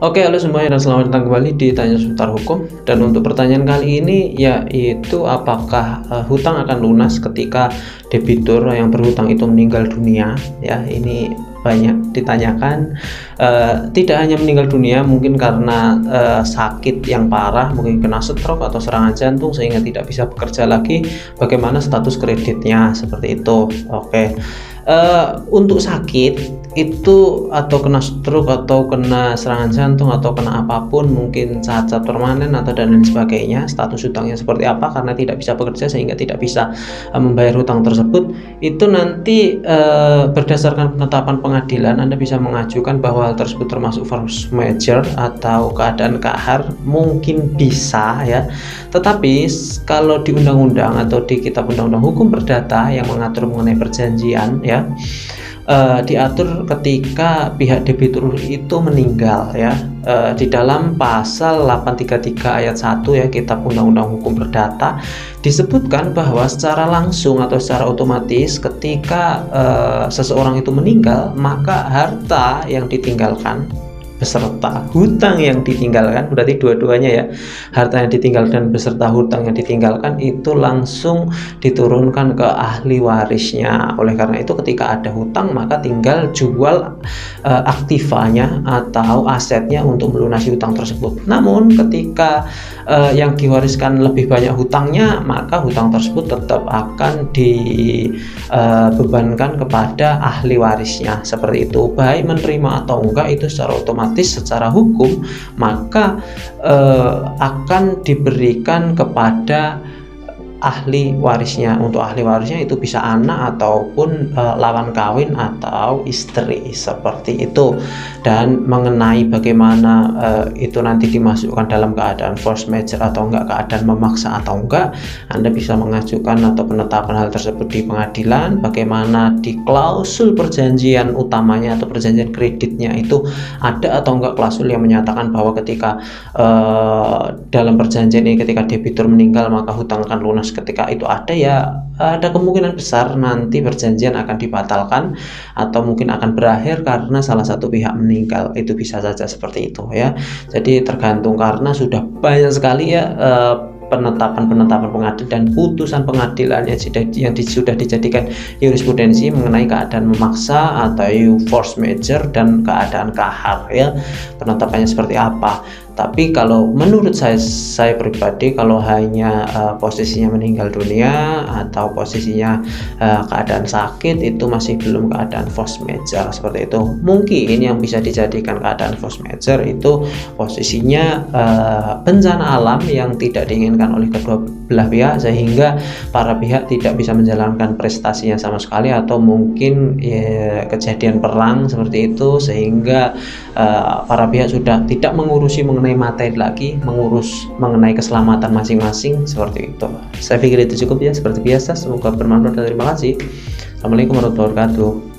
Oke, halo semuanya dan selamat datang kembali di Tanya Seputar Hukum. Dan untuk pertanyaan kali ini yaitu apakah hutang akan lunas ketika debitur yang berhutang itu meninggal dunia? Ya, ini banyak ditanyakan. Tidak hanya meninggal dunia, mungkin karena sakit yang parah, mungkin kena stroke atau serangan jantung sehingga tidak bisa bekerja lagi. Bagaimana status kreditnya seperti itu? Oke. Untuk sakit itu atau kena stroke atau kena serangan jantung atau kena apapun, mungkin cacat permanen atau dan lain sebagainya, status hutangnya seperti apa karena tidak bisa bekerja sehingga tidak bisa membayar hutang tersebut, itu nanti berdasarkan penetapan pengadilan Anda bisa mengajukan bahwa hal tersebut termasuk force majeure atau keadaan kahar, mungkin bisa ya. Tetapi kalau di undang-undang atau di kitab undang-undang hukum perdata yang mengatur mengenai perjanjian ya, diatur ketika pihak debitur itu meninggal ya, di dalam pasal 833 ayat 1 ya kitab undang-undang hukum perdata disebutkan bahwa secara langsung atau secara otomatis ketika seseorang itu meninggal, maka harta yang ditinggalkan beserta hutang yang ditinggalkan, berarti dua-duanya ya, harta yang ditinggalkan beserta hutang yang ditinggalkan itu langsung diturunkan ke ahli warisnya. Oleh karena itu ketika ada hutang maka tinggal jual aktivanya atau asetnya untuk melunasi hutang tersebut. Namun ketika yang diwariskan lebih banyak hutangnya, maka hutang tersebut tetap akan dibebankan kepada ahli warisnya. Seperti itu, baik menerima atau enggak itu secara otomatis secara hukum maka akan diberikan kepada ahli warisnya. Untuk ahli warisnya itu bisa anak ataupun lawan kawin atau istri, seperti itu. Dan mengenai bagaimana itu nanti dimasukkan dalam keadaan force majeure atau enggak, keadaan memaksa atau enggak, Anda bisa mengajukan atau penetapan hal tersebut di pengadilan. Bagaimana di klausul perjanjian utamanya atau perjanjian kreditnya itu ada atau enggak klausul yang menyatakan bahwa ketika dalam perjanjian ini ketika debitur meninggal maka hutang akan lunas. Ketika itu ada ya, ada kemungkinan besar nanti perjanjian akan dibatalkan atau mungkin akan berakhir karena salah satu pihak meninggal. Itu bisa saja seperti itu ya. Jadi tergantung, karena sudah banyak sekali ya penetapan pengadilan dan putusan pengadilan yang sudah dijadikan jurisprudensi mengenai keadaan memaksa atau force majeure dan keadaan kahar ya, penetapannya seperti apa. Tapi kalau menurut saya pribadi, kalau hanya posisinya meninggal dunia atau posisinya keadaan sakit, itu masih belum keadaan force majeure seperti itu. Mungkin yang bisa dijadikan keadaan force majeure itu posisinya bencana alam yang tidak diinginkan oleh kedua belah pihak sehingga para pihak tidak bisa menjalankan prestasinya sama sekali, atau mungkin kejadian perang seperti itu sehingga para pihak sudah tidak mengurusi mengenai materi lagi, mengurus mengenai keselamatan masing-masing, seperti itu. Saya pikir itu cukup ya, seperti biasa. Semoga bermanfaat dan terima kasih. Assalamualaikum warahmatullahi wabarakatuh.